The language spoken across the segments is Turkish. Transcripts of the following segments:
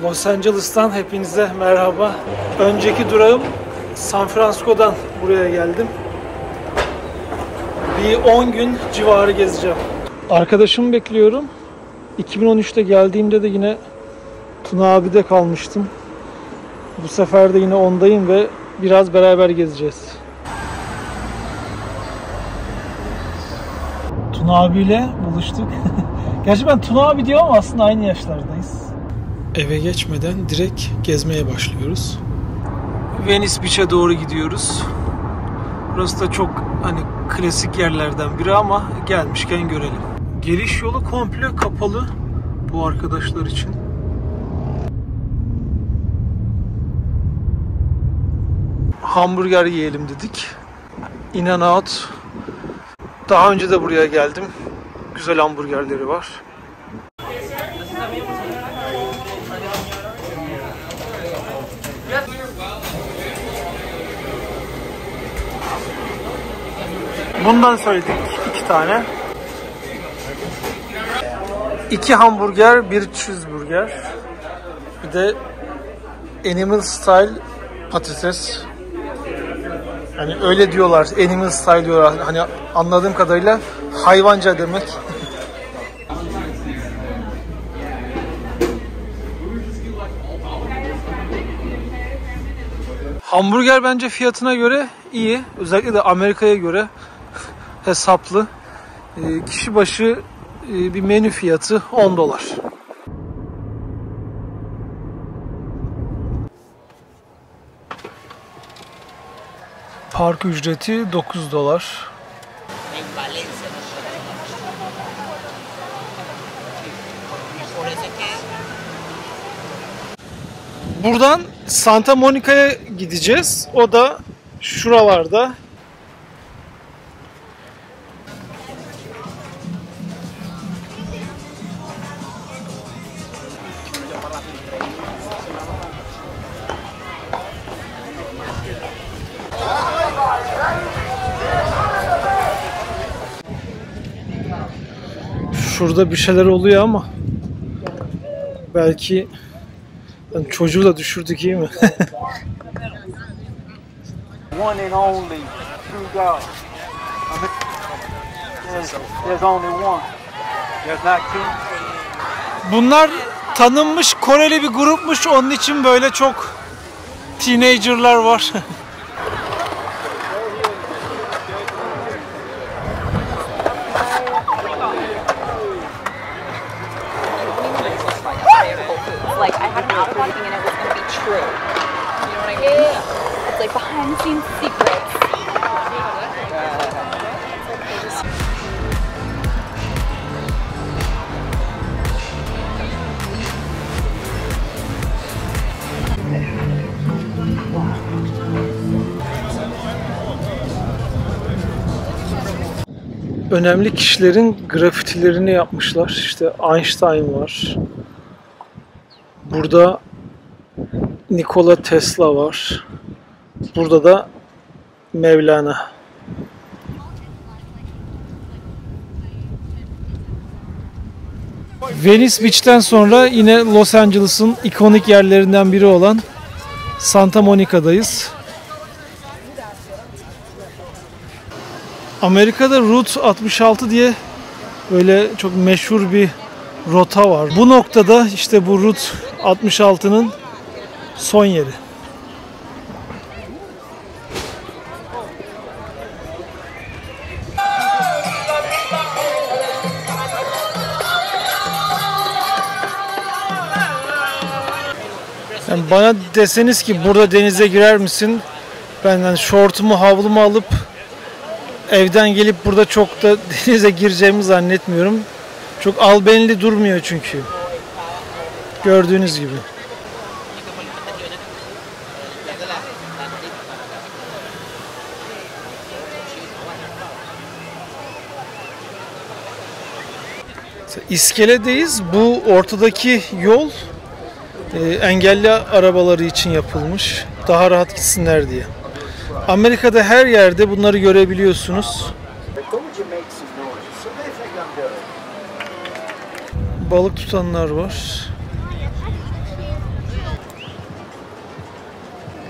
Los Angeles'tan hepinize merhaba. Önceki durağım San Francisco'dan buraya geldim. Bir 10 gün civarı gezeceğim. Arkadaşımı bekliyorum. 2013'te geldiğimde de yine Tuna abi'de kalmıştım. Bu sefer de yine ondayım ve biraz beraber gezeceğiz. Tuna abiyle buluştuk. Gerçi ben Tuna abi diyorum ama aslında aynı yaşlardayız. Eve geçmeden direkt gezmeye başlıyoruz. Venice Beach'e doğru gidiyoruz. Burası da çok klasik yerlerden biri ama gelmişken görelim. Geliş yolu komple kapalı bu arkadaşlar için. Hamburger yiyelim dedik. In-N-Out. Daha önce de buraya geldim. Güzel hamburgerleri var. Bundan söyledik 2 tane. 2 hamburger, 1 cheeseburger. Bir de Animal Style patates. Yani öyle diyorlar, Animal Style diyorlar. Hani anladığım kadarıyla hayvanca demek. Hamburger bence fiyatına göre iyi. Özellikle de Amerika'ya göre hesaplı. Kişi başı bir menü fiyatı $10. Park ücreti $9. Buradan Santa Monica'ya gideceğiz. O da şuralarda. Şurada bir şeyler oluyor ama belki çocuğu da düşürdük, iyi mi? One and only true God. There's only one. There's not two. Bunlar tanınmış Koreli bir grupmuş. Onun için böyle çok teenager'lar var. Like I had an out thinking and it was going to be true. You know what I mean? It's like behind the scenes secrets. Önemli kişilerin grafitilerini yapmışlar. İşte Einstein var. Burada Nikola Tesla var. Burada da Mevlana. Venice Beach'ten sonra yine Los Angeles'ın ikonik yerlerinden biri olan Santa Monica'dayız. Amerika'da Route 66 diye böyle çok meşhur bir rota var. Bu noktada işte bu Route 66'nın son yeri. Yani bana deseniz ki burada denize girer misin? Ben şortumu, havlumu alıp evden gelip burada çok da denize gireceğimi zannetmiyorum. Çok albenili durmuyor çünkü. Gördüğünüz gibi. İskeledeyiz. Bu ortadaki yol engelli arabaları için yapılmış. Daha rahat gitsinler diye. Amerika'da her yerde bunları görebiliyorsunuz. Balık tutanlar var.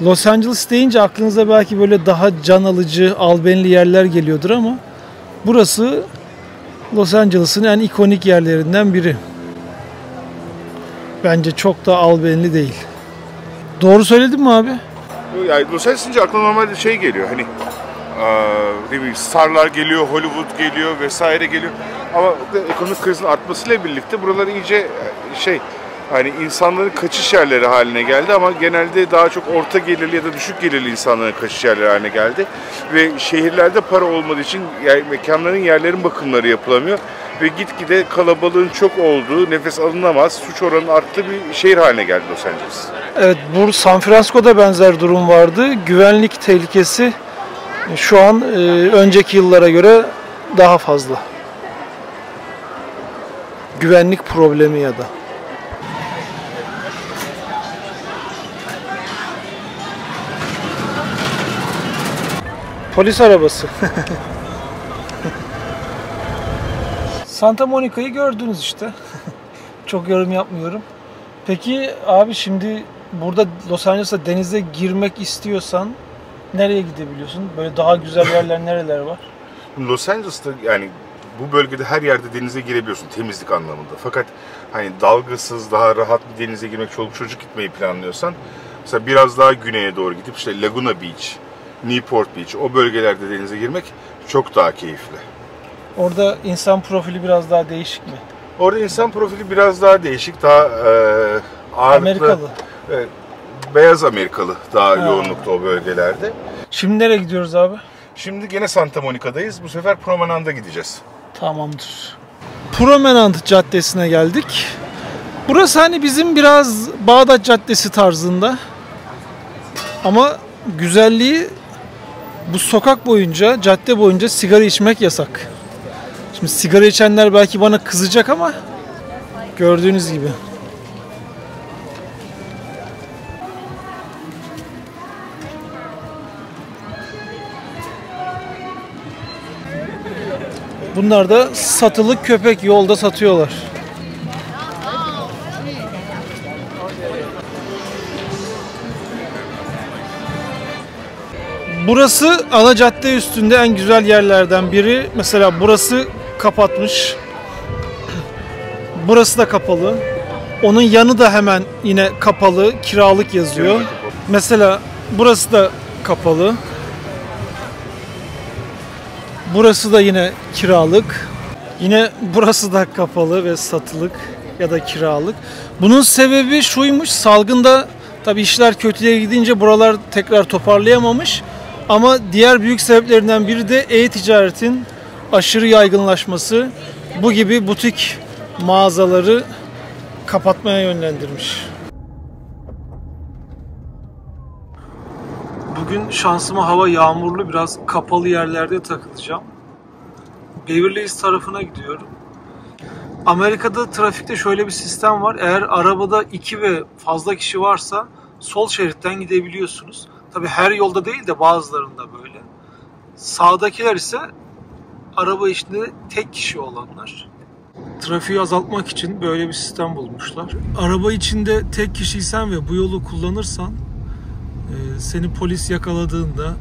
Los Angeles deyince aklınıza belki böyle daha can alıcı, albenili yerler geliyordur ama burası Los Angeles'ın en ikonik yerlerinden biri. Bence çok da albenili değil. Doğru söyledim mi abi? Yani Los Angeles deyince aklıma normalde şey geliyor hani ne bileyim starlar geliyor, Hollywood geliyor vesaire geliyor. Ama ekonomik krizin artmasıyla birlikte buralar iyice hani insanların kaçış yerleri haline geldi ama genelde daha çok orta gelirli ya da düşük gelirli insanların kaçış yerleri haline geldi. Ve şehirlerde para olmadığı için mekanların, yerlerin bakımları yapılamıyor. Ve gitgide kalabalığın çok olduğu, nefes alınamaz, suç oranının arttığı bir şehir haline geldi Los Angeles. Evet, bu San Francisco'da benzer durum vardı. Güvenlik tehlikesi şu an önceki yıllara göre daha fazla. Güvenlik problemi ya da. Polis arabası. Santa Monica'yı gördünüz işte. Çok yorum yapmıyorum. Peki abi şimdi burada Los Angeles'a denize girmek istiyorsan nereye gidebiliyorsun? Böyle daha güzel yerler nereler var? Los Angeles'ta yani bu bölgede her yerde denize girebiliyorsun temizlik anlamında. Fakat hani dalgasız, daha rahat bir denize girmek, çoluk çocuk gitmeyi planlıyorsan mesela biraz daha güneye doğru gidip işte Laguna Beach, Newport Beach o bölgelerde denize girmek çok daha keyifli. Orada insan profili biraz daha değişik mi? Orada insan profili biraz daha değişik, daha ağırlıklı. Amerikalı. Beyaz Amerikalı daha yoğunlukta o bölgelerde. Şimdi nereye gidiyoruz abi? Şimdi gene Santa Monica'dayız. Bu sefer Promenad'a gideceğiz. Tamamdır. Promenade Caddesi'ne geldik. Burası hani bizim biraz Bağdat Caddesi tarzında. Ama güzelliği bu sokak boyunca, cadde boyunca sigara içmek yasak. Şimdi sigara içenler belki bana kızacak ama gördüğünüz gibi. Bunlar da satılık köpek yolda satıyorlar. Burası ana cadde üstünde en güzel yerlerden biri. Mesela burası kapatmış. Burası da kapalı. Onun yanı da hemen yine kapalı, kiralık yazıyor. Mesela burası da kapalı. Burası da yine kiralık. Yine burası da kapalı ve satılık ya da kiralık. Bunun sebebi şuymuş, salgında tabii işler kötüye gidince buralar tekrar toparlayamamış. Ama diğer büyük sebeplerinden biri de e-ticaretin aşırı yaygınlaşması. Bu gibi butik mağazaları kapatmaya yönlendirmiş. Bugün şansıma hava yağmurlu, biraz kapalı yerlerde takılacağım. Beverly Hills tarafına gidiyorum. Amerika'da trafikte şöyle bir sistem var. Eğer arabada 2 ve fazla kişi varsa sol şeritten gidebiliyorsunuz. Tabii her yolda değil de bazılarında böyle. Sağdakiler ise araba içinde tek kişi olanlar. Trafiği azaltmak için böyle bir sistem bulmuşlar. Araba içinde tek kişiysen ve bu yolu kullanırsan seni polis yakaladığında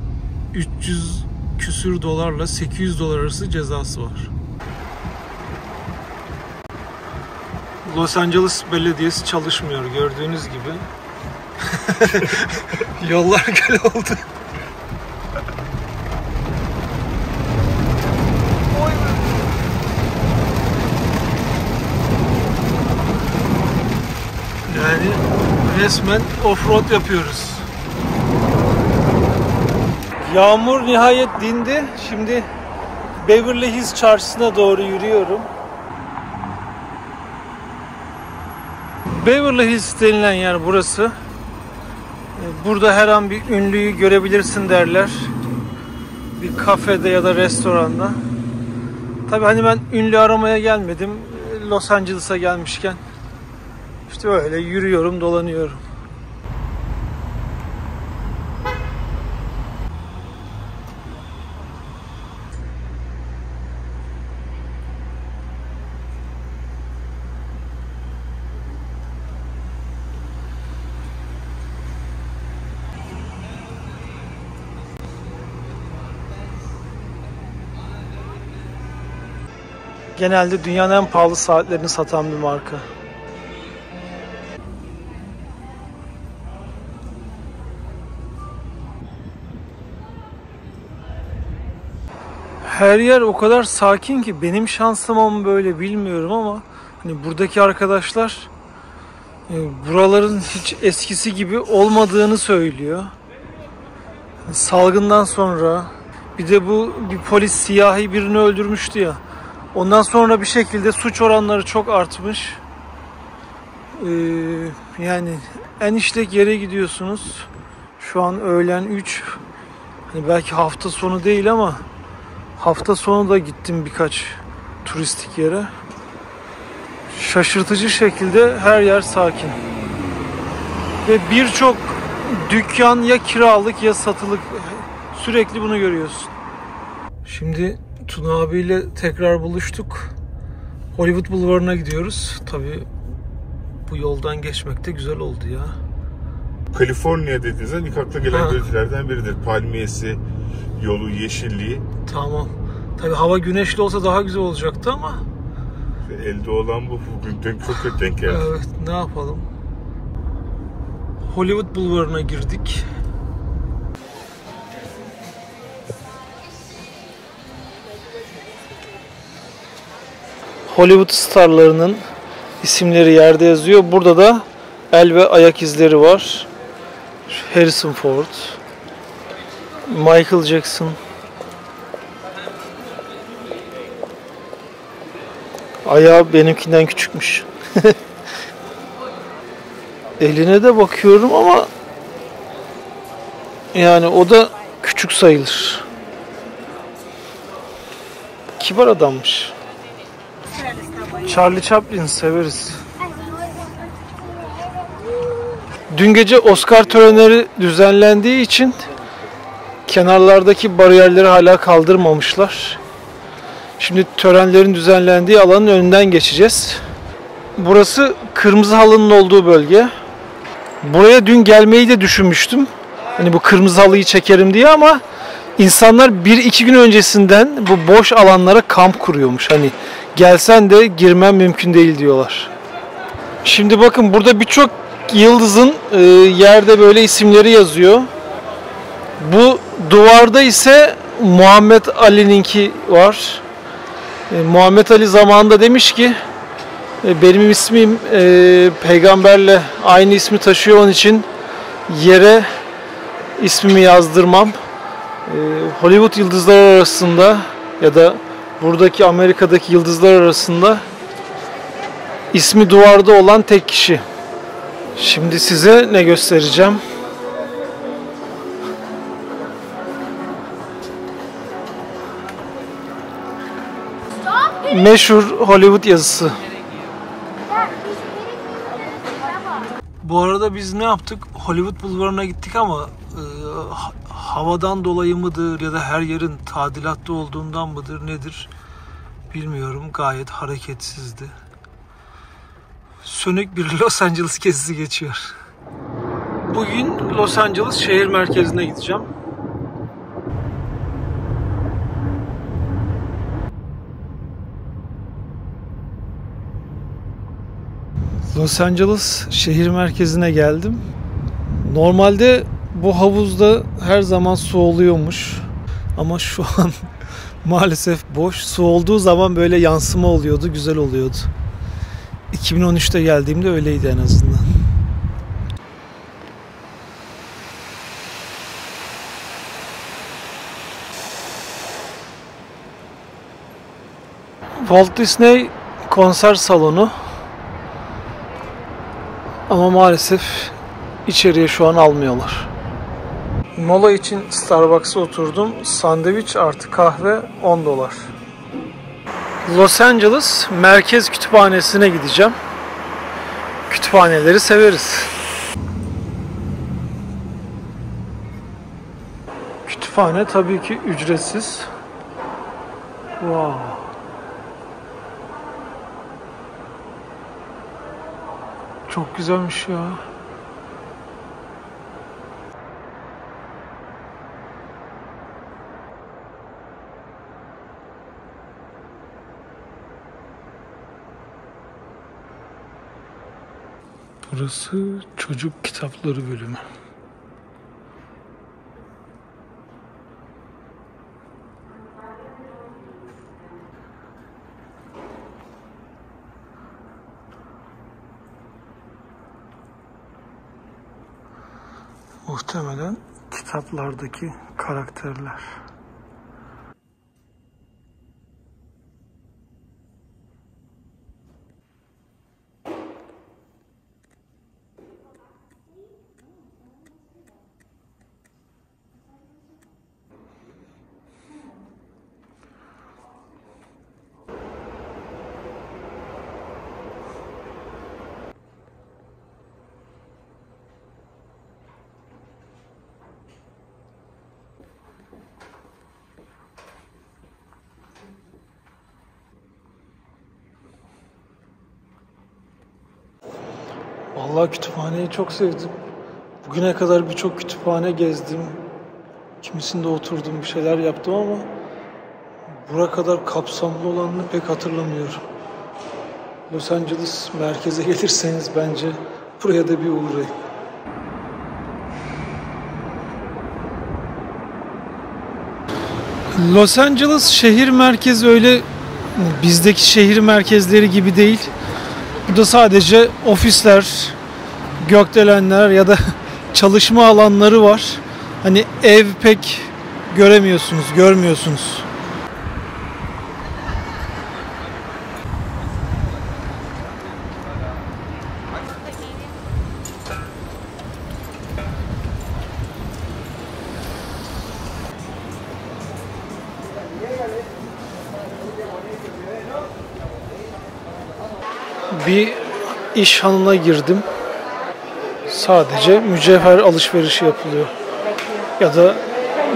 300 küsür dolarla 800 dolar arası cezası var. Los Angeles Belediyesi çalışmıyor gördüğünüz gibi. Yollar göl oldu. Yani resmen off-road yapıyoruz. Yağmur nihayet dindi. Şimdi Beverly Hills çarşısına doğru yürüyorum. Beverly Hills denilen yer burası. Burada her an bir ünlüyü görebilirsin derler. Bir kafede ya da restoranda. Tabii hani ben ünlü aramaya gelmedim. Los Angeles'a gelmişken işte öyle yürüyorum, dolanıyorum. Genelde dünyanın en pahalı saatlerini satan bir marka. Her yer o kadar sakin ki benim şansıma mı böyle bilmiyorum ama hani buradaki arkadaşlar buraların hiç eskisi gibi olmadığını söylüyor. Salgından sonra bir de bir polis siyahi birini öldürmüştü ya. Ondan sonra bir şekilde suç oranları çok artmış. Yani en işlek yere gidiyorsunuz. Şu an öğlen 3. Hani belki hafta sonu değil ama hafta sonu da gittim birkaç turistik yere. Şaşırtıcı şekilde her yer sakin. Ve birçok dükkan ya kiralık ya satılık. Sürekli bunu görüyorsun. Şimdi Tuna abiyle tekrar buluştuk. Hollywood Bulvarı'na gidiyoruz. Tabii bu yoldan geçmek de güzel oldu ya. Kaliforniya dediğinizde ilk akla gelen gözlerden biridir. Palmiyesi, yolu, yeşilliği. Tamam. Tabii hava güneşli olsa daha güzel olacaktı ama. Elde olan bu bugün çok kötü denk geldi. Evet, ne yapalım. Hollywood Bulvarı'na girdik. Hollywood starlarının isimleri yerde yazıyor. Burada da el ve ayak izleri var. Harrison Ford, Michael Jackson. Ayağı benimkinden küçükmüş. Eline de bakıyorum ama yani o da küçük sayılır. Kibar adammış. Charlie Chaplin severiz. Dün gece Oscar törenleri düzenlendiği için kenarlardaki bariyerleri hala kaldırmamışlar. Şimdi törenlerin düzenlendiği alanın önünden geçeceğiz. Burası kırmızı halının olduğu bölge. Buraya dün gelmeyi de düşünmüştüm. Hani bu kırmızı halıyı çekerim diye ama insanlar 1-2 gün öncesinden bu boş alanlara kamp kuruyormuş. Hani gelsen de girmen mümkün değil diyorlar. Şimdi bakın burada birçok yıldızın yerde böyle isimleri yazıyor. Bu duvarda ise Muhammed Ali'ninki var. Muhammed Ali zamanında demiş ki benim ismim peygamberle aynı ismi taşıyor, onun için yere ismimi yazdırmam. Hollywood yıldızları arasında ya da buradaki Amerika'daki yıldızlar arasında ismi duvarda olan tek kişi. Şimdi size ne göstereceğim? Meşhur Hollywood yazısı. Bu arada biz ne yaptık? Hollywood Bulvarı'na gittik ama havadan dolayı mıdır ya da her yerin tadilatta olduğundan mıdır nedir bilmiyorum. Gayet hareketsizdi. Sönük bir Los Angeles gezisi geçiyor. Bugün Los Angeles şehir merkezine gideceğim. Los Angeles şehir merkezine geldim. Normalde bu havuzda her zaman su oluyormuş. Ama şu an maalesef boş. Su olduğu zaman böyle yansıma oluyordu, güzel oluyordu. 2013'te geldiğimde öyleydi en azından. Walt Disney konser salonu. Ama maalesef içeriye şu an almıyorlar. Mola için Starbucks'a oturdum. Sandviç artı kahve $10. Los Angeles Merkez Kütüphanesi'ne gideceğim. Kütüphaneleri severiz. Kütüphane tabii ki ücretsiz. Wow. Çok güzelmiş ya. Burası çocuk kitapları bölümü. Muhtemelen kitaplardaki karakterler. Vallahi kütüphaneyi çok sevdim. Bugüne kadar birçok kütüphane gezdim. Kimisinde oturdum, bir şeyler yaptım ama bura kadar kapsamlı olanını pek hatırlamıyorum. Los Angeles merkeze gelirseniz bence buraya da bir uğrayın. Los Angeles şehir merkezi öyle bizdeki şehir merkezleri gibi değil. Burada sadece ofisler, gökdelenler ya da çalışma alanları var. Hani ev pek görmüyorsunuz. Bir iş hanına girdim. Sadece mücevher alışverişi yapılıyor. Ya da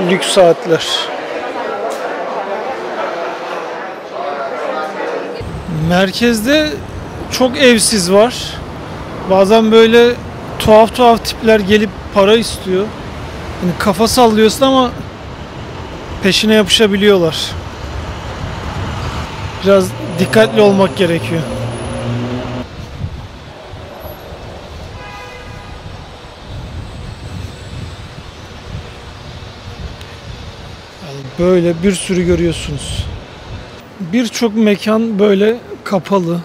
lüks saatler. Merkezde çok evsiz var. Bazen böyle tuhaf tipler gelip para istiyor. Yani kafa sallıyorsun ama peşine yapışabiliyorlar. Biraz dikkatli olmak gerekiyor. Böyle bir sürü görüyorsunuz. Birçok mekan böyle kapalı.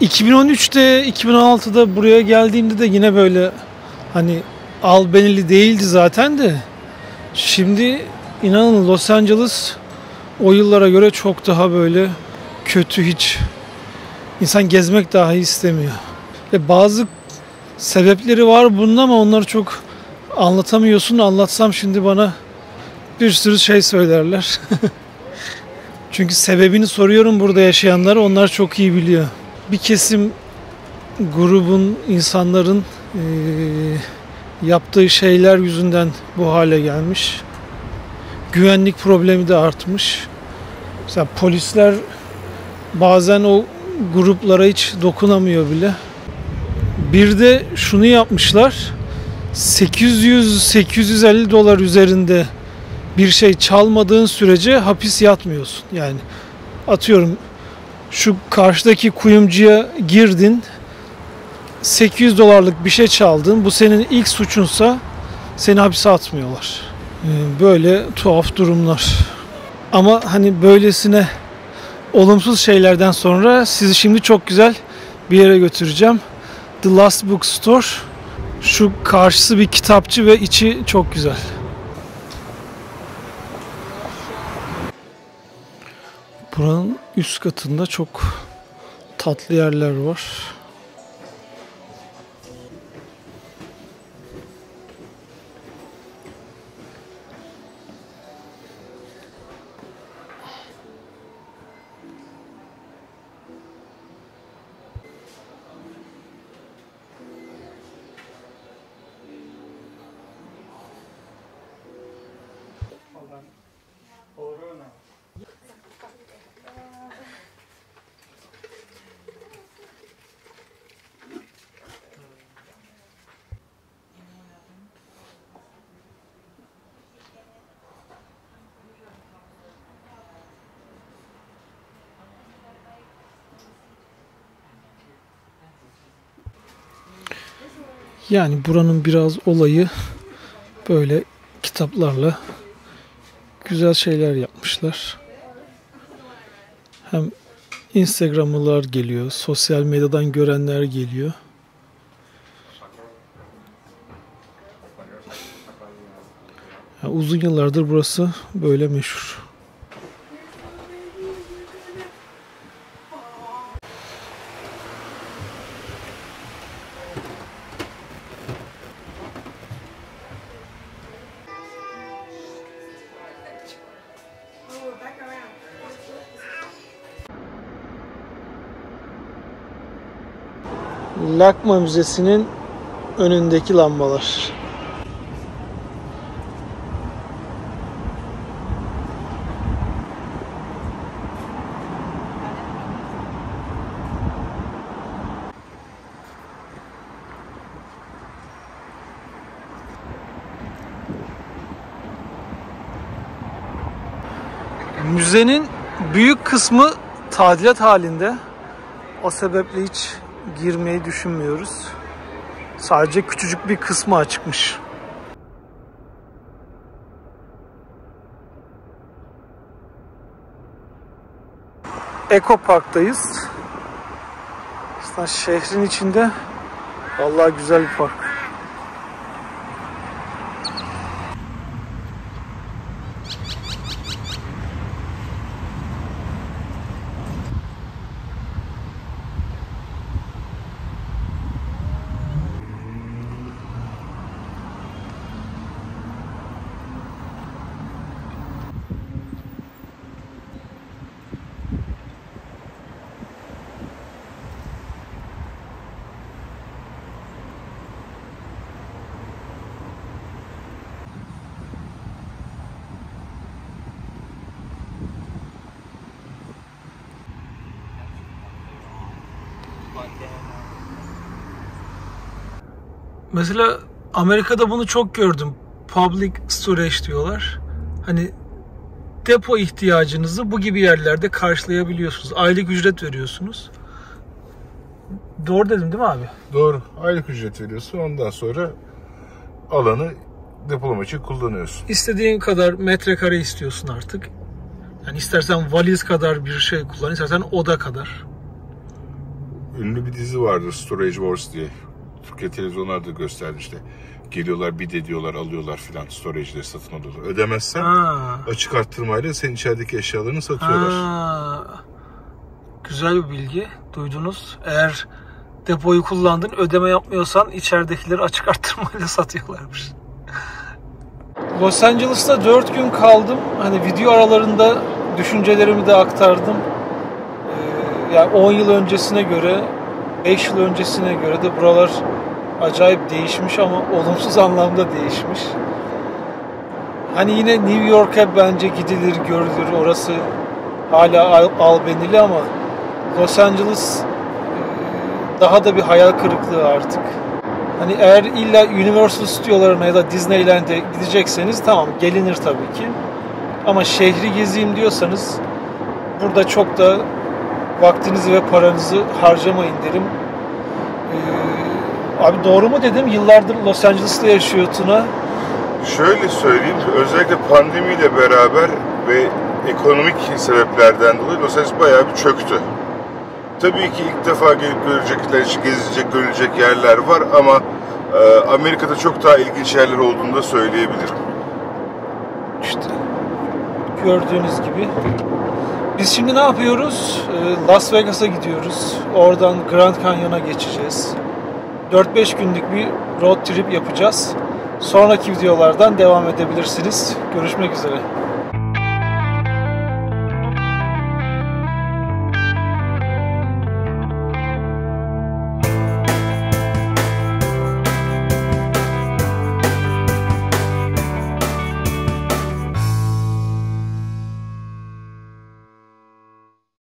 2013'te, 2016'da buraya geldiğimde de yine böyle hani albenili değildi zaten de. Şimdi inanın Los Angeles o yıllara göre çok daha böyle kötü, hiç insan gezmek dahi istemiyor. Bazı sebepleri var bunun ama onları çok anlatamıyorsun. Anlatsam şimdi bana bir sürü şey söylerler. Çünkü sebebini soruyorum burada yaşayanlara, onlar çok iyi biliyor. Bir kesim grubun, insanların yaptığı şeyler yüzünden bu hale gelmiş. Güvenlik problemi de artmış. Mesela polisler bazen o gruplara hiç dokunamıyor bile. Bir de şunu yapmışlar. 800-850 dolar üzerinde bir şey çalmadığın sürece hapis yatmıyorsun. Yani atıyorum şu karşıdaki kuyumcuya girdin, 800 dolarlık bir şey çaldın, bu senin ilk suçunsa seni hapise atmıyorlar. Böyle tuhaf durumlar. Ama hani böylesine olumsuz şeylerden sonra sizi şimdi çok güzel bir yere götüreceğim. The Last Bookstore. Şu karşısı bir kitapçı ve içi çok güzel. Buranın üst katında çok tatlı yerler var. Yani buranın biraz olayı böyle kitaplarla güzel şeyler yapmışlar. Hem Instagram'lılar geliyor, sosyal medyadan görenler geliyor. Yani uzun yıllardır burası böyle meşhur. LACMA Müzesi'nin önündeki lambalar. Müzenin büyük kısmı tadilat halinde. O sebeple hiç girmeyi düşünmüyoruz. Sadece küçücük bir kısmı açıkmış. Eko Park'tayız. Aslında şehrin içinde vallahi güzel bir park. Mesela Amerika'da bunu çok gördüm. Public storage diyorlar. Hani depo ihtiyacınızı bu gibi yerlerde karşılayabiliyorsunuz. Aylık ücret veriyorsunuz. Doğru dedim değil mi abi? Doğru. Aylık ücret veriyorsun. Ondan sonra alanı depolama için kullanıyorsun. İstediğin kadar metrekare istiyorsun artık. Yani istersen valiz kadar bir şey kullan, istersen oda kadar. Ünlü bir dizi vardır, Storage Wars diye. Türkiye televizyonlarda gösterdi işte. Geliyorlar, bid ediyorlar, alıyorlar filan, storage'leri satın alıyorlar. Ödemezsen açık arttırmayla senin içerideki eşyalarını satıyorlar. Güzel bir bilgi. Duydunuz. Eğer depoyu kullandın, ödeme yapmıyorsan içeridekileri açık arttırmayla satıyorlarmış. Los Angeles'ta 4 gün kaldım. Hani video aralarında düşüncelerimi de aktardım. Yani 10 yıl öncesine göre, 5 yıl öncesine göre de buralar acayip değişmiş ama olumsuz anlamda değişmiş. Hani yine New York'a bence gidilir, görülür. Orası hala albenili ama Los Angeles daha da bir hayal kırıklığı artık. Hani eğer illa Universal Stüdyolarına ya da Disneyland'e gidecekseniz tamam, gelinir tabii ki. Ama şehri gezeyim diyorsanız burada çok da vaktinizi ve paranızı harcamayın derim. Abi doğru mu dedim? Yıllardır Los Angeles'ta yaşıyor Tuna. Şöyle söyleyeyim, özellikle pandemiyle beraber ve ekonomik sebeplerden dolayı Los Angeles bayağı bir çöktü. Tabii ki ilk defa gelip görecekler, gezilecek, görülecek yerler var ama Amerika'da çok daha ilginç yerler olduğunu da söyleyebilirim. İşte gördüğünüz gibi. Biz şimdi ne yapıyoruz? Las Vegas'a gidiyoruz. Oradan Grand Canyon'a geçeceğiz. 4-5 günlük bir road trip yapacağız. Sonraki videolardan devam edebilirsiniz. Görüşmek üzere.